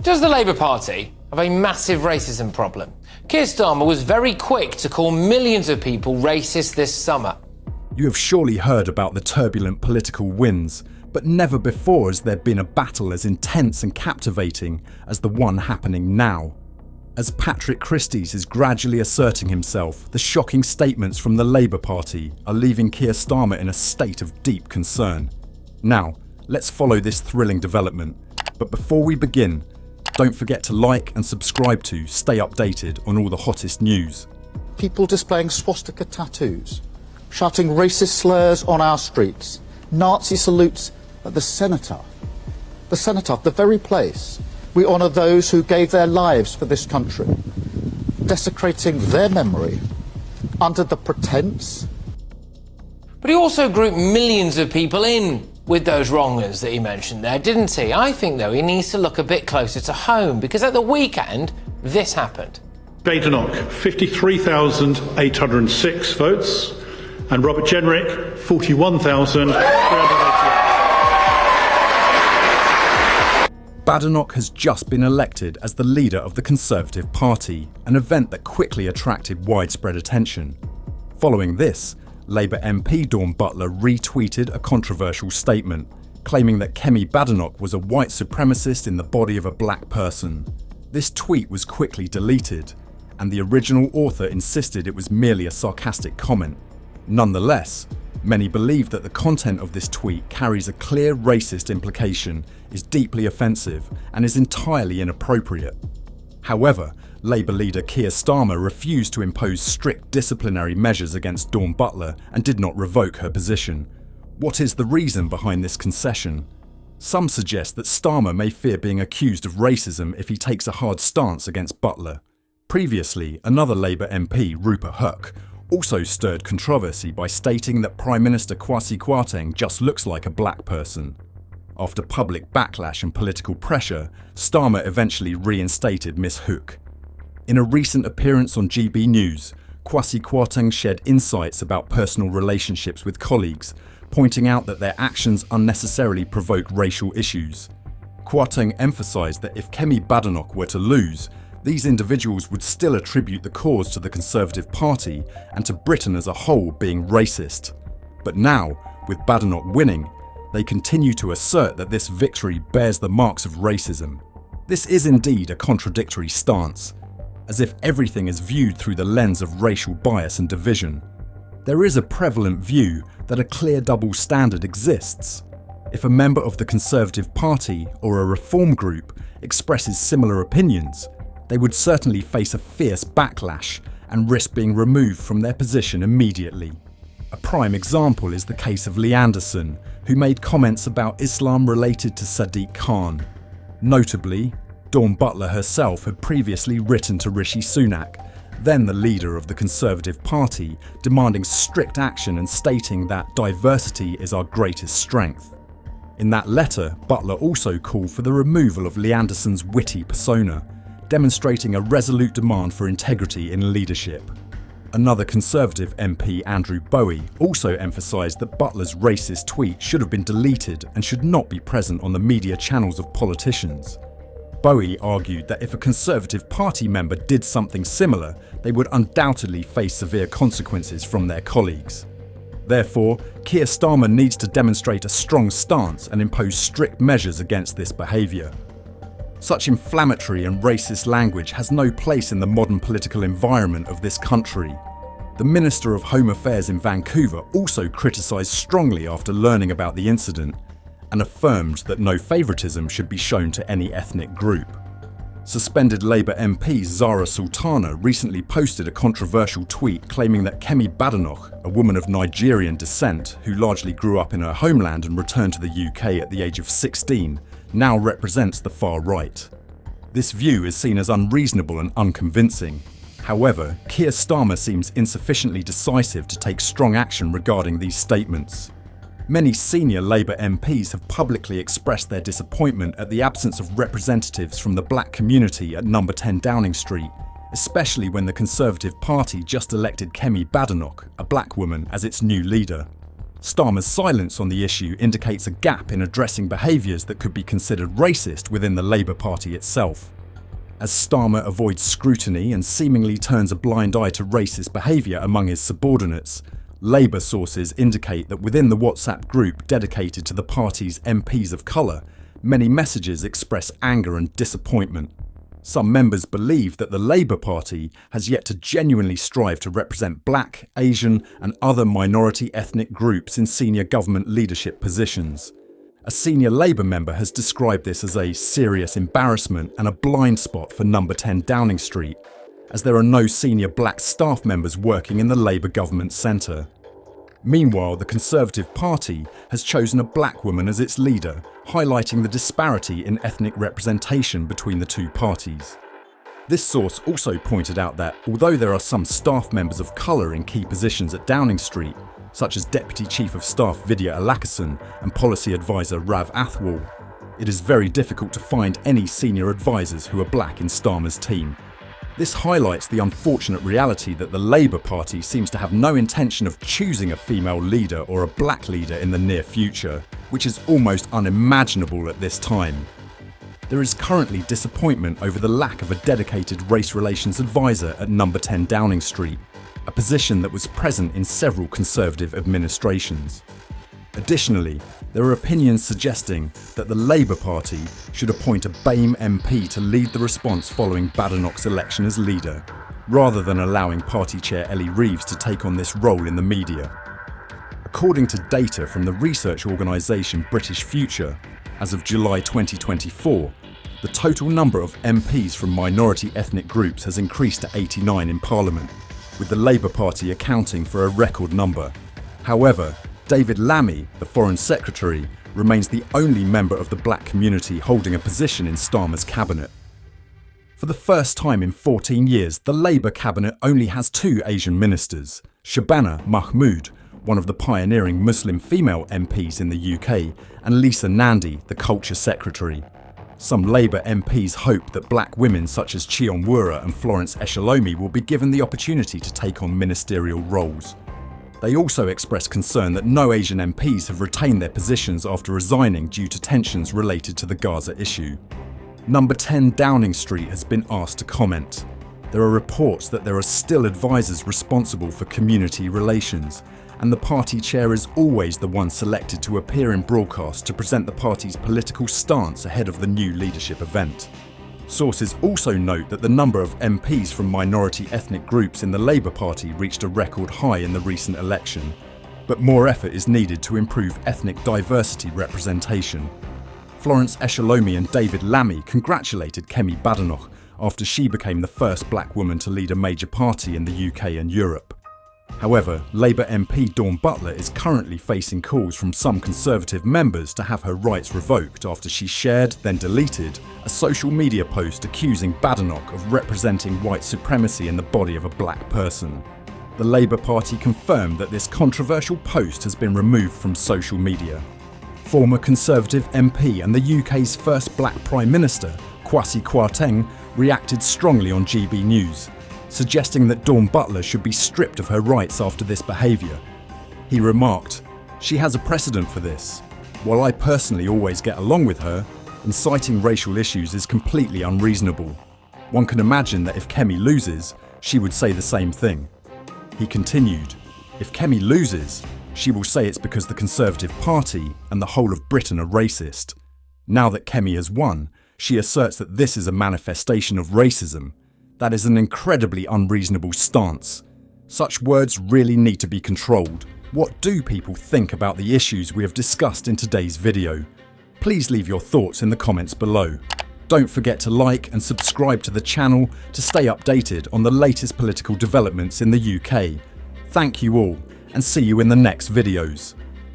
Does the Labour Party have a massive racism problem? Keir Starmer was very quick to call millions of people racist this summer. You have surely heard about the turbulent political winds, but never before has there been a battle as intense and captivating as the one happening now. As Patrick Christys is gradually asserting himself, the shocking statements from the Labour Party are leaving Keir Starmer in a state of deep concern. Now, let's follow this thrilling development. But before we begin, don't forget to like and subscribe to stay updated on all the hottest news. People displaying swastika tattoos, shouting racist slurs on our streets, Nazi salutes at the cenotaph. The cenotaph, the very place we honour those who gave their lives for this country, desecrating their memory under the pretence. But he also grouped millions of people in with those wrongers that he mentioned there, didn't he? I think, though, he needs to look a bit closer to home, because at the weekend, this happened. Badenoch, 53,806 votes, and Robert Jenrick, 41,388. Badenoch has just been elected as the leader of the Conservative Party, an event that quickly attracted widespread attention. Following this, Labour MP Dawn Butler retweeted a controversial statement, claiming that Kemi Badenoch was a white supremacist in the body of a black person. This tweet was quickly deleted, and the original author insisted it was merely a sarcastic comment. Nonetheless, many believe that the content of this tweet carries a clear racist implication, is deeply offensive, and is entirely inappropriate. However, Labour leader Keir Starmer refused to impose strict disciplinary measures against Dawn Butler and did not revoke her position. What is the reason behind this concession? Some suggest that Starmer may fear being accused of racism if he takes a hard stance against Butler. Previously, another Labour MP, Rupert Huck, also stirred controversy by stating that Prime Minister Kwasi Kwarteng just looks like a black person. After public backlash and political pressure, Starmer eventually reinstated Miss Huck. In a recent appearance on GB News, Kwasi Kwarteng shared insights about personal relationships with colleagues, pointing out that their actions unnecessarily provoke racial issues. Kwarteng emphasised that if Kemi Badenoch were to lose, these individuals would still attribute the cause to the Conservative Party and to Britain as a whole being racist. But now, with Badenoch winning, they continue to assert that this victory bears the marks of racism. This is indeed a contradictory stance, as if everything is viewed through the lens of racial bias and division. There is a prevalent view that a clear double standard exists. If a member of the Conservative Party or a reform group expresses similar opinions, they would certainly face a fierce backlash and risk being removed from their position immediately. A prime example is the case of Lee Anderson, who made comments about Islam related to Sadiq Khan. Notably, Dawn Butler herself had previously written to Rishi Sunak, then the leader of the Conservative Party, demanding strict action and stating that diversity is our greatest strength. In that letter, Butler also called for the removal of Lee Anderson's witty persona, demonstrating a resolute demand for integrity in leadership. Another Conservative MP, Andrew Bowie, also emphasised that Butler's racist tweet should have been deleted and should not be present on the media channels of politicians. Bowie argued that if a Conservative Party member did something similar, they would undoubtedly face severe consequences from their colleagues. Therefore, Keir Starmer needs to demonstrate a strong stance and impose strict measures against this behaviour. Such inflammatory and racist language has no place in the modern political environment of this country. The Minister of Home Affairs in Vancouver also criticised strongly after learning about the incident, and affirmed that no favouritism should be shown to any ethnic group. Suspended Labour MP Zara Sultana recently posted a controversial tweet claiming that Kemi Badenoch, a woman of Nigerian descent who largely grew up in her homeland and returned to the UK at the age of 16, now represents the far right. This view is seen as unreasonable and unconvincing. However, Keir Starmer seems insufficiently decisive to take strong action regarding these statements. Many senior Labour MPs have publicly expressed their disappointment at the absence of representatives from the black community at number 10 Downing Street, especially when the Conservative Party just elected Kemi Badenoch, a black woman, as its new leader. Starmer's silence on the issue indicates a gap in addressing behaviours that could be considered racist within the Labour Party itself. As Starmer avoids scrutiny and seemingly turns a blind eye to racist behaviour among his subordinates, Labour sources indicate that within the WhatsApp group dedicated to the party's MPs of colour, many messages express anger and disappointment. Some members believe that the Labour Party has yet to genuinely strive to represent black, Asian and other minority ethnic groups in senior government leadership positions. A senior Labour member has described this as a serious embarrassment and a blind spot for number 10 Downing Street, as there are no senior black staff members working in the Labour government centre. Meanwhile, the Conservative Party has chosen a black woman as its leader, highlighting the disparity in ethnic representation between the two parties. This source also pointed out that, although there are some staff members of colour in key positions at Downing Street, such as Deputy Chief of Staff Vidya Alakison and Policy Advisor Rav Athwal, it is very difficult to find any senior advisors who are black in Starmer's team. This highlights the unfortunate reality that the Labour Party seems to have no intention of choosing a female leader or a black leader in the near future, which is almost unimaginable at this time. There is currently disappointment over the lack of a dedicated race relations advisor at number 10 Downing Street, a position that was present in several Conservative administrations. Additionally, there are opinions suggesting that the Labour Party should appoint a BAME MP to lead the response following Badenoch's election as leader, rather than allowing party chair Ellie Reeves to take on this role in the media. According to data from the research organisation British Future, as of July 2024, the total number of MPs from minority ethnic groups has increased to 89 in Parliament, with the Labour Party accounting for a record number. However, David Lammy, the Foreign Secretary, remains the only member of the black community holding a position in Starmer's cabinet. For the first time in 14 years, the Labour cabinet only has 2 Asian ministers, Shabana Mahmood, one of the pioneering Muslim female MPs in the UK, and Lisa Nandy, the Culture Secretary. Some Labour MPs hope that black women such as Chion Wura and Florence Eshalomi will be given the opportunity to take on ministerial roles. They also expressed concern that no Asian MPs have retained their positions after resigning due to tensions related to the Gaza issue. Number 10 Downing Street has been asked to comment. There are reports that there are still advisors responsible for community relations, and the party chair is always the one selected to appear in broadcast to present the party's political stance ahead of the new leadership event. Sources also note that the number of MPs from minority ethnic groups in the Labour Party reached a record high in the recent election, but more effort is needed to improve ethnic diversity representation. Florence Eshalomi and David Lammy congratulated Kemi Badenoch after she became the first black woman to lead a major party in the UK and Europe. However, Labour MP Dawn Butler is currently facing calls from some Conservative members to have her rights revoked after she shared, then deleted, a social media post accusing Badenoch of representing white supremacy in the body of a black person. The Labour Party confirmed that this controversial post has been removed from social media. Former Conservative MP and the UK's first black Prime Minister, Kwasi Kwarteng, reacted strongly on GB News, suggesting that Dawn Butler should be stripped of her rights after this behaviour. He remarked, "She has a precedent for this. While I personally always get along with her, inciting racial issues is completely unreasonable. One can imagine that if Kemi loses, she would say the same thing." He continued, "If Kemi loses, she will say it's because the Conservative Party and the whole of Britain are racist. Now that Kemi has won, she asserts that this is a manifestation of racism. That is an incredibly unreasonable stance. Such words really need to be controlled. What do people think about the issues we have discussed in today's video? Please leave your thoughts in the comments below. Don't forget to like and subscribe to the channel to stay updated on the latest political developments in the UK. Thank you all, and see you in the next videos.